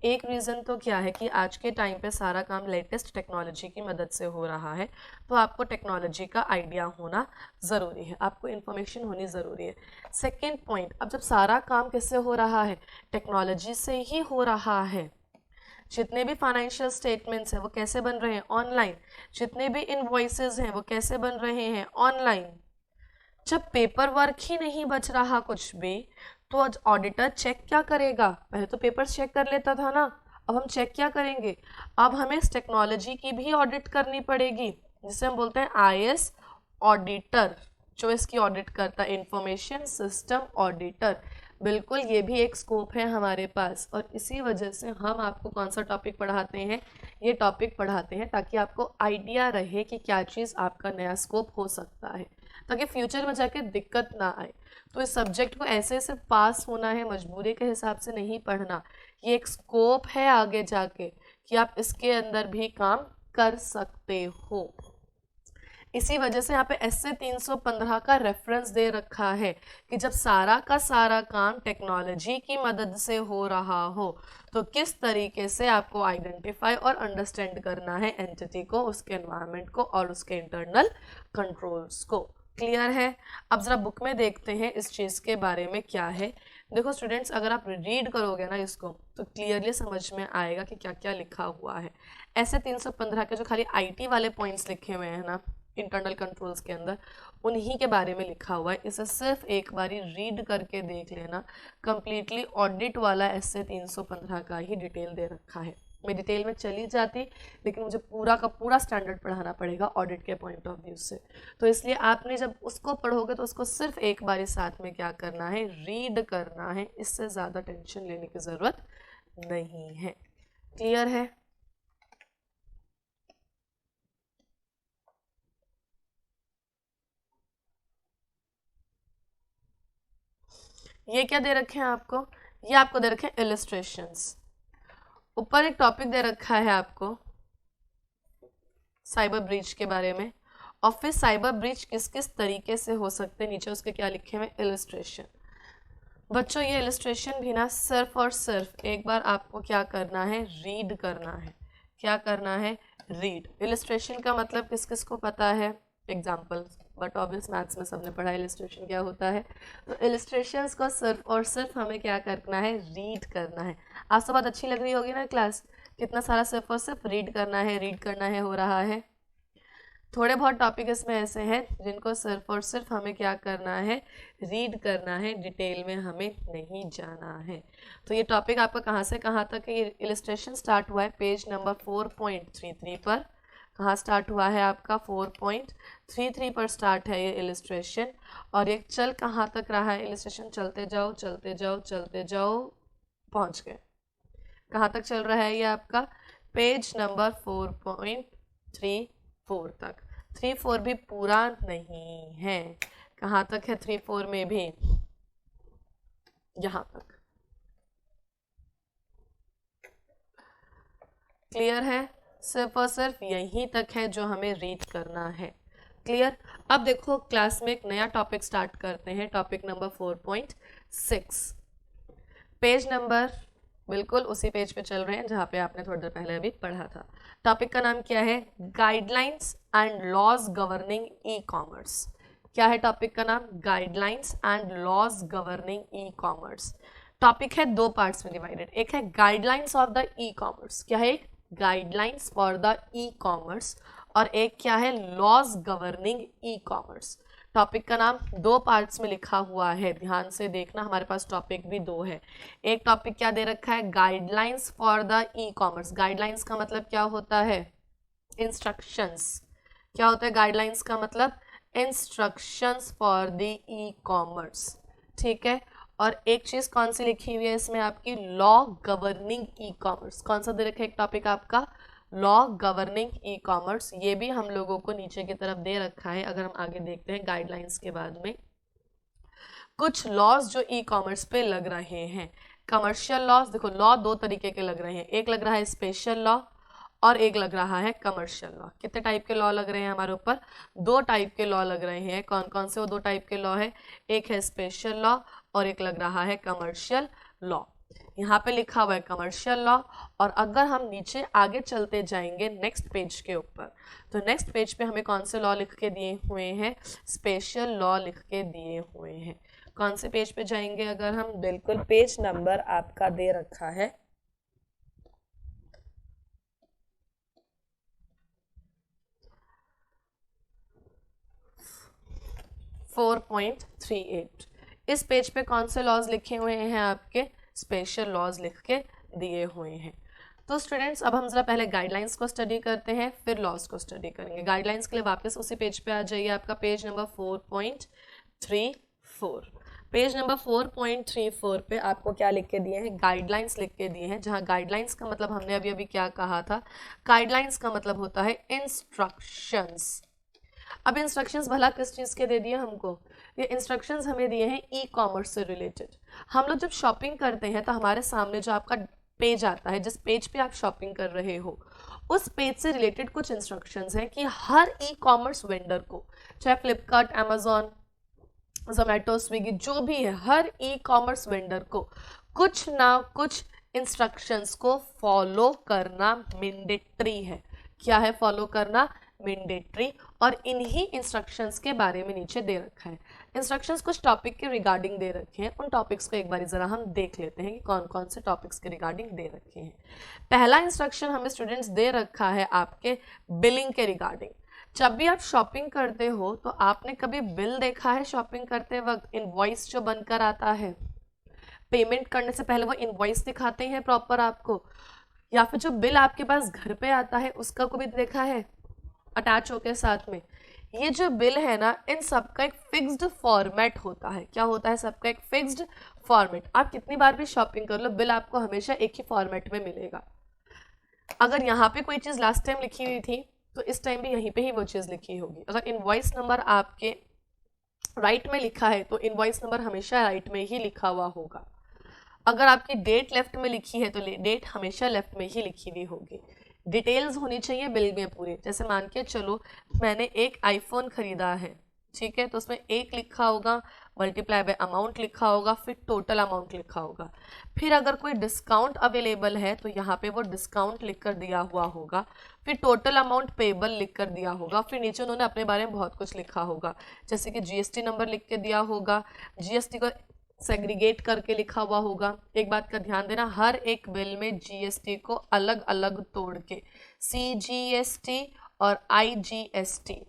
एक रीज़न तो क्या है कि आज के टाइम पे सारा काम लेटेस्ट टेक्नोलॉजी की मदद से हो रहा है, तो आपको टेक्नोलॉजी का आइडिया होना ज़रूरी है, आपको इन्फॉर्मेशन होनी ज़रूरी है। सेकेंड पॉइंट, अब जब सारा काम किससे हो रहा है? टेक्नोलॉजी से ही हो रहा है। जितने भी फाइनेंशियल स्टेटमेंट्स हैं वो कैसे बन रहे हैं? ऑनलाइन। जितने भी इनवॉइसेस हैं वो कैसे बन रहे हैं? ऑनलाइन। जब पेपर वर्क ही नहीं बच रहा कुछ भी, तो ऑडिटर चेक क्या करेगा? पहले तो पेपर चेक कर लेता था ना, अब हम चेक क्या करेंगे? अब हमें इस टेक्नोलॉजी की भी ऑडिट करनी पड़ेगी, जिसे हम बोलते हैं आईएएस ऑडिटर, जो इसकी ऑडिट करता है, इंफॉर्मेशन सिस्टम ऑडिटर। बिल्कुल, ये भी एक स्कोप है हमारे पास, और इसी वजह से हम आपको कौन सा टॉपिक पढ़ाते हैं? ये टॉपिक पढ़ाते हैं ताकि आपको आइडिया रहे कि क्या चीज़ आपका नया स्कोप हो सकता है, ताकि फ्यूचर में जाके दिक्कत ना आए। तो इस सब्जेक्ट को ऐसे सिर्फ पास होना है मजबूरी के हिसाब से नहीं पढ़ना, ये एक स्कोप है आगे जाके कि आप इसके अंदर भी काम कर सकते हो। इसी वजह से यहाँ पे एसए 315 का रेफरेंस दे रखा है कि जब सारा का सारा काम टेक्नोलॉजी की मदद से हो रहा हो, तो किस तरीके से आपको आइडेंटिफाई और अंडरस्टैंड करना है एंटिटी को, उसके एनवायरनमेंट को और उसके इंटरनल कंट्रोल्स को। क्लियर है? अब जरा बुक में देखते हैं इस चीज़ के बारे में क्या है। देखो स्टूडेंट्स, अगर आप रीड करोगे ना इसको तो क्लियरली समझ में आएगा कि क्या क्या लिखा हुआ है। ऐसे 315 के जो खाली आईटी वाले पॉइंट्स लिखे हुए हैं ना इंटरनल कंट्रोल्स के अंदर, उन्हीं के बारे में लिखा हुआ है। इसे सिर्फ एक बारी रीड करके देख लेना। कंप्लीटली ऑडिट वाला ऐसे 315 का ही डिटेल दे रखा है। मैं डिटेल में चली जाती, लेकिन मुझे पूरा का पूरा स्टैंडर्ड पढ़ाना पड़ेगा ऑडिट के पॉइंट ऑफ व्यू से। तो इसलिए आपने जब उसको पढ़ोगे तो उसको सिर्फ एक बारी साथ में क्या करना है, रीड करना है। इससे ज़्यादा टेंशन लेने की ज़रूरत नहीं है। क्लियर है? ये क्या दे रखे हैं आपको? ये आपको दे रखे हैं इलस्ट्रेशंस। ऊपर एक टॉपिक दे रखा है आपको साइबर ब्रीच के बारे में, और फिर साइबर ब्रीच किस किस तरीके से हो सकते हैं, नीचे उसके क्या लिखे हुए इलस्ट्रेशन। बच्चों ये इलस्ट्रेशन भी ना सिर्फ और सिर्फ एक बार आपको क्या करना है, रीड करना है। क्या करना है? रीड। इलस्ट्रेशन का मतलब किस किस को पता है? एग्जाम्पल, बट ऑब्वियस मैथ्स में सबने पढ़ा इलस्ट्रेशन क्या होता है। तो इलस्ट्रेशंस को सिर्फ और सिर्फ हमें क्या करना है, रीड करना है। आज तो बहुत अच्छी लग रही होगी ना क्लास, कितना सारा सिर्फ और सिर्फ रीड करना है, रीड करना है हो रहा है। थोड़े बहुत टॉपिक इसमें ऐसे हैं जिनको सिर्फ और सिर्फ हमें क्या करना है, रीड करना है, डिटेल में हमें नहीं जाना है। तो ये टॉपिक आपका कहाँ से कहाँ तक है? ये इलस्ट्रेशन स्टार्ट हुआ है पेज नंबर 4.33 पर। कहाँ स्टार्ट हुआ है आपका? 4.33 पर स्टार्ट है ये इलस्ट्रेशन। और ये चल कहाँ तक रहा है इलस्ट्रेशन? चलते जाओ चलते जाओ चलते जाओ, पहुँच गए। कहाँ तक चल रहा है ये आपका? पेज नंबर 4.34 तक। 3-4 भी पूरा नहीं है। कहाँ तक है 3-4 में भी? यहाँ तक। क्लियर है? सिर्फ और सिर्फ यहीं तक है जो हमें रीड करना है। क्लियर? अब देखो क्लास में एक नया टॉपिक स्टार्ट करते हैं, टॉपिक नंबर 4.6। पेज नंबर बिल्कुल उसी पेज पे चल रहे हैं जहाँ पे आपने थोड़ी देर पहले अभी पढ़ा था। टॉपिक का नाम क्या है? Guidelines and laws governing e commerce. क्या है टॉपिक का नाम? Guidelines and laws governing e commerce. टॉपिक है दो पार्ट्स में डिवाइडेड। एक है guidelines of the e commerce. क्या है? Guidelines for the e commerce. और एक क्या है? Laws governing e commerce. टॉपिक का नाम दो पार्ट्स में लिखा हुआ है, ध्यान से देखना, हमारे पास टॉपिक भी दो है। एक टॉपिक क्या दे रखा है? Guidelines for the e commerce. Guidelines का मतलब क्या होता है? इंस्ट्रक्शंस। क्या होता है गाइडलाइंस का मतलब? Instructions for the e commerce. ठीक है। और एक चीज कौन सी लिखी हुई है इसमें आपकी? Law governing e commerce. कौन सा दे रखा है एक टॉपिक आपका? Law governing e commerce. ये भी हम लोगों को नीचे की तरफ दे रखा है। अगर हम आगे देखते हैं गाइडलाइंस के बाद में कुछ लॉज जो ई कॉमर्स पे लग रहे हैं। कमर्शियल लॉज, देखो लॉ दो तरीके के लग रहे हैं, एक लग रहा है स्पेशल लॉ और एक लग रहा है कमर्शियल लॉ। कितने टाइप के लॉ लग रहे हैं हमारे ऊपर? दो टाइप के लॉ लग रहे हैं। कौन कौन से वो दो टाइप के लॉ है? एक है स्पेशल लॉ और एक लग रहा है कमर्शियल लॉ। यहाँ पे लिखा हुआ है कमर्शियल लॉ। और अगर हम नीचे आगे चलते जाएंगे नेक्स्ट पेज के ऊपर, तो नेक्स्ट पेज पे हमें कौन से लॉ लिख के दिए हुए हैं? स्पेशल लॉ लिख के दिए हुए हैं। कौन से पेज पे जाएंगे अगर हम? बिल्कुल पेज नंबर आपका दे रखा है 4.38। इस पेज पे कौन से लॉज लिखे हुए हैं आपके? स्पेशल लॉज लिख के दिए हुए हैं। तो स्टूडेंट्स अब हम जरा पहले गाइडलाइंस को स्टडी करते हैं, फिर लॉज को स्टडी करेंगे। गाइडलाइंस के लिए वापस उसी पेज पे आ जाइए, आपका पेज नंबर 4.34। पेज नंबर 4.34 पे आपको क्या लिख के दिए हैं? गाइडलाइंस लिख के दिए हैं। जहाँ गाइडलाइंस का मतलब हमने अभी अभी क्या कहा था? गाइडलाइंस का मतलब होता है इंस्ट्रक्शंस। अब इंस्ट्रक्शंस भला किस चीज़ के दे दिए हमको? ये इंस्ट्रक्शंस हमें दिए हैं ई कॉमर्स से रिलेटेड। हम लोग जब शॉपिंग करते हैं तो हमारे सामने जो आपका पेज आता है, जिस पेज पे आप शॉपिंग कर रहे हो, उस पेज से रिलेटेड कुछ इंस्ट्रक्शंस हैं कि हर ई कॉमर्स वेंडर को, चाहे फ्लिपकार्ट, अमेजोन, जोमेटो, स्विगी, जो भी है, हर ई कॉमर्स वेंडर को कुछ ना कुछ इंस्ट्रक्शंस को फॉलो करना मैंडेटरी है। क्या है फॉलो करना? मैंडेटरी, और इन्हीं इंस्ट्रक्शंस के बारे में नीचे दे रखा है। इंस्ट्रक्शंस कुछ टॉपिक के रिगार्डिंग दे रखे हैं, उन टॉपिक्स को एक बार ज़रा हम देख लेते हैं कि कौन कौन से टॉपिक्स के रिगार्डिंग दे रखे हैं। पहला इंस्ट्रक्शन हमें स्टूडेंट्स दे रखा है आपके बिलिंग के रिगार्डिंग। जब भी आप शॉपिंग करते हो तो आपने कभी बिल देखा है शॉपिंग करते वक्त, इनवॉइस जो बनकर आता है, पेमेंट करने से पहले वो इनवॉइस दिखाते हैं प्रॉपर आपको, या फिर जो बिल आपके पास घर पे आता है उसका को भी देखा है अटैच होकर साथ में। ये जो बिल है ना, इन सबका एक फिक्स्ड फॉर्मेट होता है। क्या होता है? सबका एक फिक्स्ड फॉर्मेट। आप कितनी बार भी शॉपिंग कर लो, बिल आपको हमेशा एक ही फॉर्मेट में मिलेगा। अगर यहाँ पे कोई चीज़ लास्ट टाइम लिखी हुई थी तो इस टाइम भी यहीं पे ही वो चीज़ लिखी होगी। अगर इनवॉइस नंबर आपके राइट में लिखा है तो इनवॉइस नंबर हमेशा राइट में ही लिखा हुआ होगा। अगर आपकी डेट लेफ्ट में लिखी है तो डेट हमेशा लेफ्ट में ही लिखी हुई होगी। डिटेल्स होनी चाहिए बिल में पूरी। जैसे मान के चलो मैंने एक आईफोन खरीदा है, ठीक है, तो उसमें एक लिखा होगा, मल्टीप्लाई बाय अमाउंट लिखा होगा, फिर टोटल अमाउंट लिखा होगा। फिर अगर कोई डिस्काउंट अवेलेबल है तो यहाँ पे वो डिस्काउंट लिख कर दिया हुआ होगा, फिर टोटल अमाउंट पेबल लिख कर दिया होगा, फिर नीचे उन्होंने अपने बारे में बहुत कुछ लिखा होगा, जैसे कि जीएसटी नंबर लिख के दिया होगा, जीएसटी को सेग्रीगेट करके लिखा हुआ होगा। एक बात का ध्यान देना, हर एक बिल में जीएसटी को अलग अलग तोड़ के सीजीएसटी और आईजीएसटी,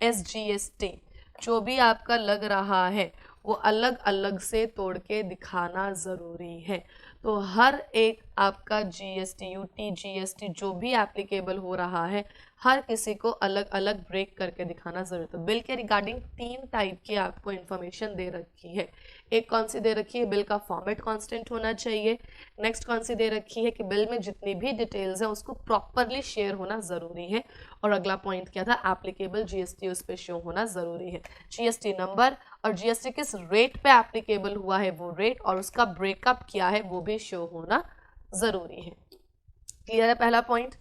एसजीएसटी जो भी आपका लग रहा है वो अलग अलग से तोड़ के दिखाना ज़रूरी है। तो हर एक आपका जीएसटी, यूटी जीएसटी जो भी एप्लीकेबल हो रहा है, हर किसी को अलग अलग ब्रेक करके दिखाना ज़रूरी है। तो बिल के रिगार्डिंग 3 टाइप की आपको इन्फॉर्मेशन दे रखी है। एक कौन सी दे रखी है? बिल का फॉर्मेट कांस्टेंट होना चाहिए। नेक्स्ट कौन सी दे रखी है कि बिल में जितनी भी डिटेल्स हैं उसको प्रॉपरली शेयर होना ज़रूरी है। और अगला पॉइंट क्या था? एप्लीकेबल जीएसटी उस पर शो होना ज़रूरी है। जीएसटी नंबर और जीएसटी किस रेट पे एप्लीकेबल हुआ है वो रेट, और उसका ब्रेकअप क्या है वो भी शो होना ज़रूरी है। क्लियर है पहला पॉइंट?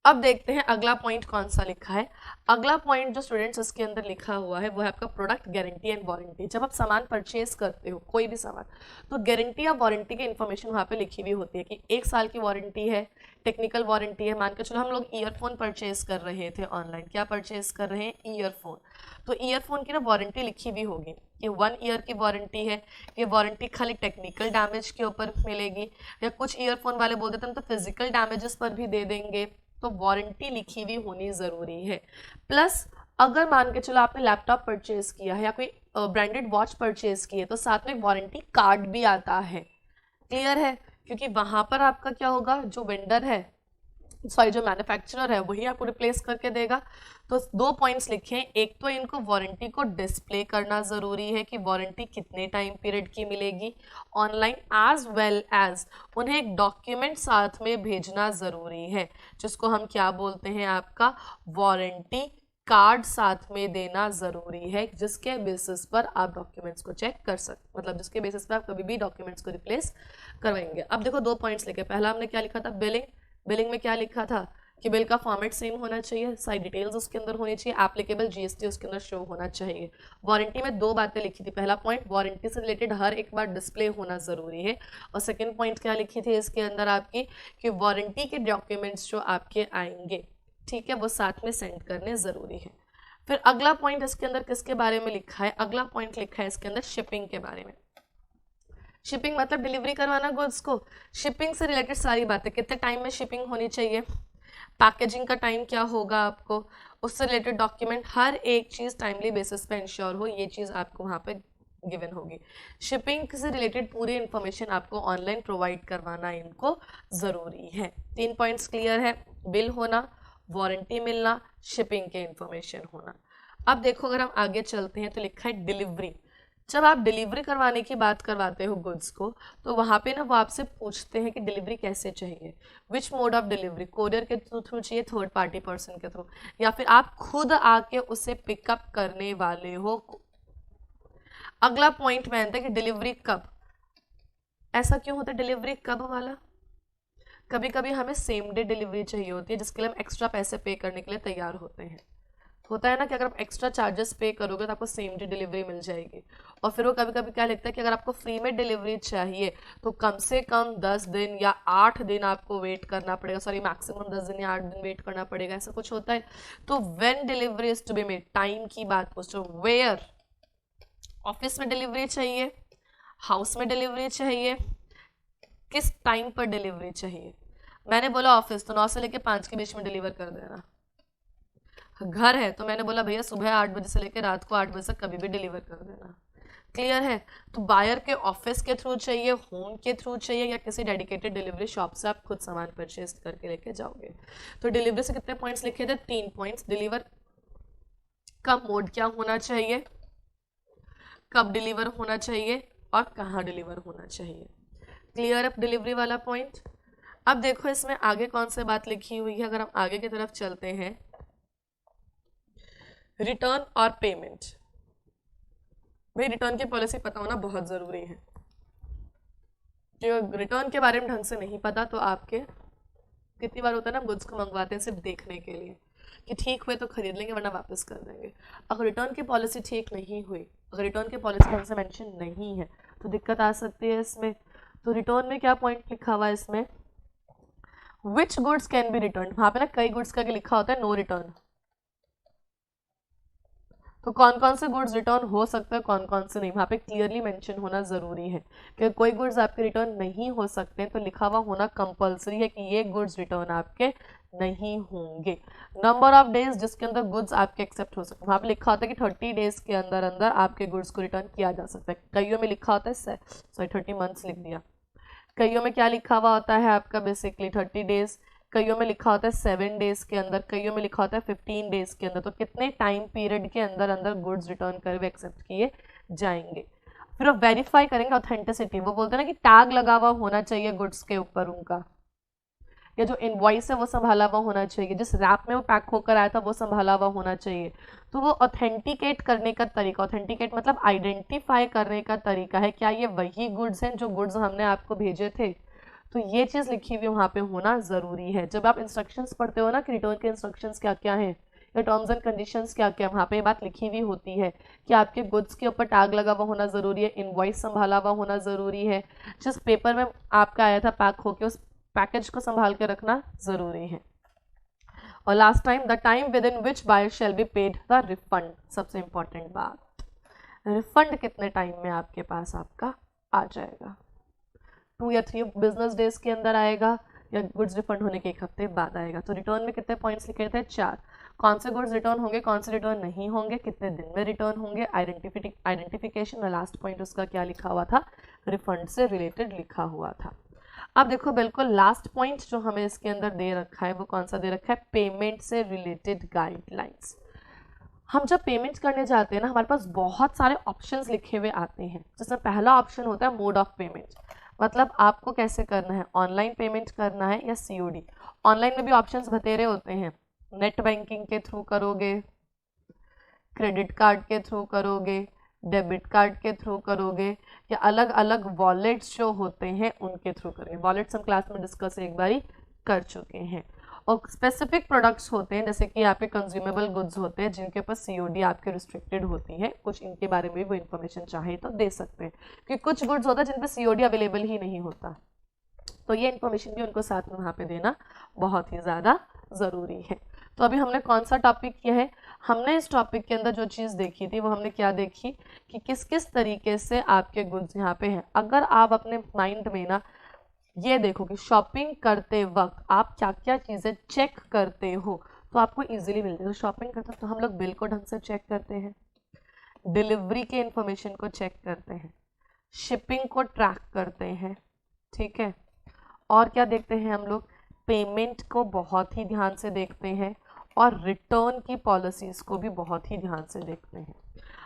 अब देखते हैं अगला पॉइंट कौन सा लिखा है। अगला पॉइंट जो स्टूडेंट्स इसके अंदर लिखा हुआ है वो है आपका प्रोडक्ट गारंटी एंड वारंटी। जब आप सामान परचेज करते हो कोई भी सामान, तो गारंटी या वारंटी की इन्फॉर्मेशन वहाँ पे लिखी हुई होती है कि 1 साल की वारंटी है, टेक्निकल वारंटी है। मान के चलो हम लोग ईयरफोन परचेज कर रहे थे ऑनलाइन, क्या परचेज कर रहे हैं? ईयरफोन। तो ईयरफोन की ना वारंटी लिखी हुई होगी कि 1 ईयर की वारंटी है। ये वारंटी खाली टेक्निकल डैमेज के ऊपर मिलेगी, या कुछ ईयरफोन वाले बोल देते हैं हम तो फिजिकल डैमेजेस पर भी दे देंगे। तो वारंटी लिखी हुई होनी ज़रूरी है। प्लस अगर मान के चलो आपने लैपटॉप परचेज किया है या कोई ब्रांडेड वॉच परचेज की है तो साथ में वारंटी कार्ड भी आता है। क्लियर है? क्योंकि वहाँ पर आपका क्या होगा, जो वेंडर है, सॉरी जो मैन्युफैक्चरर है वही आपको रिप्लेस करके देगा। तो 2 पॉइंट्स लिखे हैं। एक तो इनको वारंटी को डिस्प्ले करना ज़रूरी है कि वारंटी कितने टाइम पीरियड की मिलेगी ऑनलाइन, एज वेल एज उन्हें एक डॉक्यूमेंट साथ में भेजना ज़रूरी है जिसको हम क्या बोलते हैं, आपका वारंटी कार्ड साथ में देना ज़रूरी है, जिसके बेसिस पर आप डॉक्यूमेंट्स को चेक कर सकते, मतलब जिसके बेसिस पर आप कभी भी डॉक्यूमेंट्स को रिप्लेस करवाएंगे। अब देखो 2 पॉइंट्स लिखे। पहला हमने क्या लिखा था? बिलिंग। बिलिंग में क्या लिखा था कि बिल का फॉर्मेट सेम होना चाहिए, सारी डिटेल्स उसके अंदर होनी चाहिए, एप्लीकेबल जीएसटी उसके अंदर शो होना चाहिए। वारंटी में 2 बातें लिखी थी। पहला पॉइंट, वारंटी से रिलेटेड हर एक बार डिस्प्ले होना ज़रूरी है। और सेकंड पॉइंट क्या लिखी थी इसके अंदर आपकी कि वारंटी के डॉक्यूमेंट्स जो आपके आएंगे, ठीक है, वो साथ में सेंड करने ज़रूरी है। फिर अगला पॉइंट इसके अंदर किसके बारे में लिखा है? अगला पॉइंट लिखा है इसके अंदर शिपिंग के बारे में। शिपिंग मतलब डिलीवरी करवाना गुड्स को। शिपिंग से रिलेटेड सारी बातें, कितने टाइम में शिपिंग होनी चाहिए, पैकेजिंग का टाइम क्या होगा आपको, उससे रिलेटेड डॉक्यूमेंट, हर एक चीज़ टाइमली बेसिस पे इंश्योर हो, ये चीज़ आपको वहाँ पे गिवन होगी। शिपिंग से रिलेटेड पूरी इन्फॉर्मेशन आपको ऑनलाइन प्रोवाइड करवाना इनको ज़रूरी है। 3 पॉइंट्स क्लियर है? बिल होना, वारंटी मिलना, शिपिंग के इन्फॉर्मेशन होना। अब देखो अगर हम आगे चलते हैं तो लिखा है डिलीवरी। जब आप डिलीवरी करवाने की बात करवाते हो गुड्स को, तो वहाँ पे ना वो आपसे पूछते हैं कि डिलीवरी कैसे चाहिए, which mode of delivery, courier के थ्रू चाहिए, थर्ड पार्टी पर्सन के थ्रू, या फिर आप खुद आके उसे पिकअप करने वाले हो। अगला पॉइंट में आता है कि डिलीवरी कब। ऐसा क्यों होता है डिलीवरी कब वाला? कभी कभी हमें सेम डे डिलीवरी चाहिए होती है जिसके लिए हम एक्स्ट्रा पैसे पे करने के लिए तैयार होते हैं। होता है ना कि अगर आप एक्स्ट्रा चार्जेस पे करोगे तो आपको सेम डे डिलीवरी मिल जाएगी। और फिर वो कभी कभी क्या लिखता है कि अगर आपको फ्री में डिलीवरी चाहिए तो कम से कम 10 दिन या 8 दिन आपको वेट करना पड़ेगा, सॉरी मैक्सिमम 10 दिन या 8 दिन वेट करना पड़ेगा, ऐसा कुछ होता है। तो when delivery is to be made, time की बात पूछो, वेयर, ऑफिस में डिलीवरी चाहिए, हाउस में डिलीवरी चाहिए, किस टाइम पर डिलीवरी चाहिए। मैंने बोला ऑफिस तो 9 से लेकर 5 के बीच में डिलीवर कर देना। घर है तो मैंने बोला भैया सुबह 8 बजे से लेकर रात को 8 बजे तक कभी भी डिलीवर कर देना। क्लियर है? तो बायर के ऑफिस के थ्रू चाहिए, होम के थ्रू चाहिए, या किसी डेडिकेटेड डिलीवरी शॉप से आप खुद सामान परचेज करके लेके जाओगे। तो डिलीवरी से कितने पॉइंट्स लिखे थे? 3 पॉइंट्स। डिलीवर का मोड क्या होना चाहिए, कब डिलीवर होना चाहिए और कहाँ डिलीवर होना चाहिए। क्लियर अप डिलीवरी वाला पॉइंट। अब देखो इसमें आगे कौन सी बात लिखी हुई है, अगर हम आगे की तरफ चलते हैं, रिटर्न और पेमेंट। भाई रिटर्न की पॉलिसी पता होना बहुत ज़रूरी है, जो रिटर्न के बारे में ढंग से नहीं पता तो आपके कितनी बार होता है ना, गुड्स को मंगवाते हैं सिर्फ देखने के लिए कि ठीक हुए तो खरीद लेंगे वरना वापस कर देंगे। अगर रिटर्न की पॉलिसी ठीक नहीं हुई, अगर रिटर्न की पॉलिसी ढंग से मेंशन नहीं है तो दिक्कत आ सकती है इसमें। तो रिटर्न में क्या पॉइंट लिखा हुआ है इसमें, which goods can be return. वहाँ पे ना कई गुड्स का लिखा होता है नो रिटर्न, तो कौन कौन से गुड्स रिटर्न हो सकते हैं, कौन कौन से नहीं, वहाँ पे क्लियरली मेंशन होना ज़रूरी है कि कोई गुड्स आपके रिटर्न नहीं हो सकते तो लिखा हुआ होना कंपलसरी है कि ये गुड्स रिटर्न आपके नहीं होंगे। नंबर ऑफ डेज जिसके अंदर गुड्स आपके एक्सेप्ट हो सकते हैं, वहाँ पे लिखा होता है कि 30 डेज के अंदर अंदर आपके गुड्स को रिटर्न किया जा सकता है। कईयों में लिखा होता है सॉरी 30 मंथ्स लिख दिया, कईयों में क्या लिखा हुआ होता है आपका बेसिकली 30 डेज, कईयों में लिखा होता है 7 डेज के अंदर, कईयों में लिखा होता है 15 डेज के अंदर। तो कितने टाइम पीरियड के अंदर अंदर गुड्स रिटर्न कर वे एक्सेप्ट किए जाएंगे। फिर वो वेरीफाई करेंगे ऑथेंटिसिटी, वो बोलते हैं ना कि टैग लगा हुआ होना चाहिए गुड्स के ऊपर उनका, या जो इनवॉइस है वो संभाला हुआ होना चाहिए, जिस रैप में वो पैक होकर आया था वो संभाला हुआ होना चाहिए। तो वो ऑथेंटिकेट करने का तरीका, ऑथेंटिकेट मतलब आइडेंटिफाई करने का तरीका है, क्या ये वही गुड्स हैं जो गुड्स हमने आपको भेजे थे। तो ये चीज़ लिखी हुई वहाँ पे होना ज़रूरी है। जब आप इंस्ट्रक्शंस पढ़ते हो ना कि रिटर्न के इंस्ट्रक्शंस क्या क्या हैं या टर्म्स एंड कंडीशंस क्या क्या, वहाँ पे ये बात लिखी हुई होती है कि आपके गुड्स के ऊपर टैग लगा हुआ होना ज़रूरी है, इनवॉइस संभाला हुआ होना ज़रूरी है, जिस पेपर में आपका आया था पैक होके उस पैकेज को संभाल के रखना ज़रूरी है। और last time, the time within which buyer shall be paid the refund. सबसे इंपॉर्टेंट बात, रिफंड कितने टाइम में आपके पास आपका आ जाएगा, 2 या 3 बिजनेस डेज के अंदर आएगा या गुड्स रिफंड होने के 1 हफ्ते बाद आएगा। तो रिटर्न में कितने पॉइंट्स लिखे थे? 4। कौन से गुड्स रिटर्न होंगे, कौन से रिटर्न नहीं होंगे, कितने दिन में रिटर्न होंगे, आइडेंटिफिकेशन, और लास्ट पॉइंट उसका क्या लिखा हुआ था, रिफंड से रिलेटेड लिखा हुआ था। अब देखो बिल्कुल लास्ट पॉइंट जो हमें इसके अंदर दे रखा है वो कौन सा दे रखा है, पेमेंट से रिलेटेड गाइडलाइंस। हम जब पेमेंट करने जाते हैं ना, हमारे पास बहुत सारे ऑप्शंस लिखे हुए आते हैं, जिसमें पहला ऑप्शन होता है मोड ऑफ पेमेंट, मतलब आपको कैसे करना है, ऑनलाइन पेमेंट करना है या सीओडी। ऑनलाइन में भी ऑप्शंस बतेरे होते हैं, नेट बैंकिंग के थ्रू करोगे, क्रेडिट कार्ड के थ्रू करोगे, डेबिट कार्ड के थ्रू करोगे, या अलग अलग वॉलेट्स जो होते हैं उनके थ्रू करोगे। वॉलेट्स हम क्लास में डिस्कस एक बारी कर चुके हैं। और स्पेसिफिक प्रोडक्ट्स होते हैं जैसे कि आपके कंज्यूमेबल गुड्स होते हैं जिनके ऊपर सीओडी आपके रिस्ट्रिक्टेड होती है, कुछ इनके बारे में भी वो इन्फॉर्मेशन चाहे तो दे सकते हैं, क्योंकि कुछ गुड्स होता है जिन पर सीओडी अवेलेबल ही नहीं होता, तो ये इन्फॉर्मेशन भी उनको साथ में वहाँ पे देना बहुत ही ज़्यादा ज़रूरी है। तो अभी हमने कौन सा टॉपिक किया है, हमने इस टॉपिक के अंदर जो चीज़ देखी थी वो हमने क्या देखी कि किस किस तरीके से आपके गुड्स यहाँ पे हैं। अगर आप अपने माइंड में ना ये देखो कि शॉपिंग करते वक्त आप क्या क्या चीज़ें चेक करते हो तो आपको इजीली मिलती है। तो शॉपिंग करते तो हम लोग बिल को ढंग से चेक करते हैं, डिलीवरी के इंफॉर्मेशन को चेक करते हैं, शिपिंग को ट्रैक करते हैं, ठीक है, और क्या देखते हैं हम लोग, पेमेंट को बहुत ही ध्यान से देखते हैं, और रिटर्न की पॉलिसीज़ को भी बहुत ही ध्यान से देखते हैं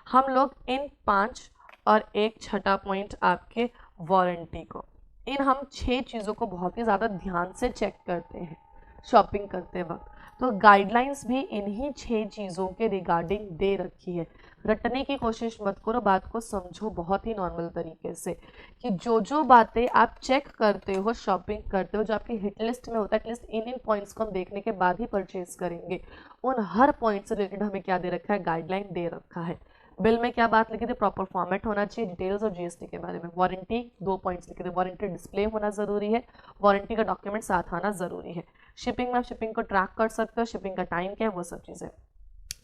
हम लोग। इन 5 और एक छठा पॉइंट आपके वारंटी को, इन हम 6 चीज़ों को बहुत ही ज़्यादा ध्यान से चेक करते हैं शॉपिंग करते वक्त। तो गाइडलाइंस भी इन्हीं 6 चीज़ों के रिगार्डिंग दे रखी है। रटने की कोशिश मत करो, बात को समझो बहुत ही नॉर्मल तरीके से कि जो बातें आप चेक करते हो, शॉपिंग करते हो, जो आपकी हिट लिस्ट में होता है, एटलीस्ट इन पॉइंट्स को हम देखने के बाद ही परचेज करेंगे, उन हर पॉइंट से रिलेटेड हमें क्या दे रखा है, गाइडलाइन दे रखा है। बिल में क्या बात लिखी थी, प्रॉपर फॉर्मेट होना चाहिए, डिटेल्स और जीएसटी के बारे में। वारंटी 2 पॉइंट्स लिखे थे, वारंटी डिस्प्ले होना ज़रूरी है, वारंटी का डॉक्यूमेंट साथ आना ज़रूरी है। शिपिंग में आप शिपिंग को ट्रैक कर सकते हो, शिपिंग का टाइम क्या है, वो सब चीज़ें।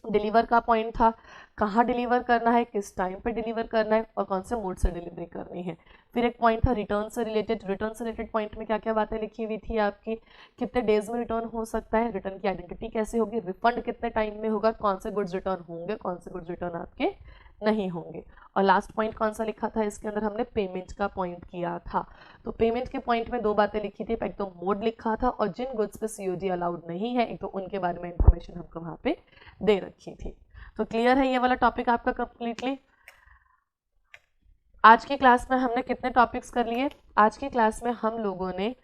डिलीवर का पॉइंट था, कहाँ डिलीवर करना है, किस टाइम पे डिलीवर करना है और कौन से मोड से डिलीवरी करनी है। फिर एक पॉइंट था रिटर्न से रिलेटेड। रिटर्न से रिलेटेड पॉइंट में क्या क्या बातें लिखी हुई थी आपकी, कितने डेज में रिटर्न हो सकता है, रिटर्न की आइडेंटिटी कैसे होगी, रिफंड कितने टाइम में होगा, कौन से गुड्स रिटर्न होंगे, कौन से गुड्स रिटर्न आपके नहीं होंगे। और लास्ट पॉइंट कौन सा लिखा था इसके अंदर, हमने पेमेंट का पॉइंट किया था। तो पेमेंट के पॉइंट में 2 बातें लिखी थी, एक तो मोड लिखा था और जिन गुड्स पे सीओडी अलाउड नहीं है, एक तो उनके बारे में इंफॉर्मेशन हमको वहाँ पे दे रखी थी। तो क्लियर है ये वाला टॉपिक आपका कंप्लीटली। आज की क्लास में हमने कितने टॉपिक्स कर लिए, आज की क्लास में हम लोगों ने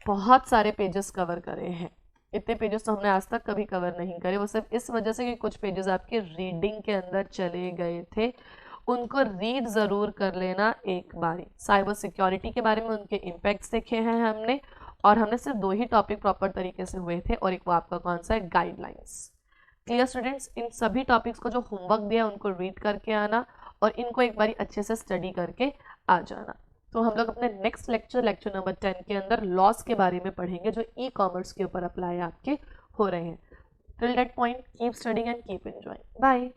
बहुत सारे पेजेस कवर करे हैं। इतने पेजेस तो हमने आज तक कभी कवर नहीं करे, वो सिर्फ इस वजह से कि कुछ पेजेस आपके रीडिंग के अंदर चले गए थे। उनको रीड ज़रूर कर लेना एक बारी। साइबर सिक्योरिटी के बारे में उनके इम्पैक्ट्स देखे हैं हमने, और हमने सिर्फ 2 ही टॉपिक प्रॉपर तरीके से हुए थे, और एक वो आपका कौन सा है, गाइडलाइंस। क्लियर स्टूडेंट्स, इन सभी टॉपिक्स को जो होमवर्क दिया उनको रीड करके आना और इनको एक बारी अच्छे से स्टडी करके आ जाना। तो हम लोग अपने नेक्स्ट लेक्चर नंबर 10 के अंदर लॉस के बारे में पढ़ेंगे जो ई कॉमर्स के ऊपर अप्लाई आपके हो रहे हैं। Till that point keep studying and keep enjoying. Bye.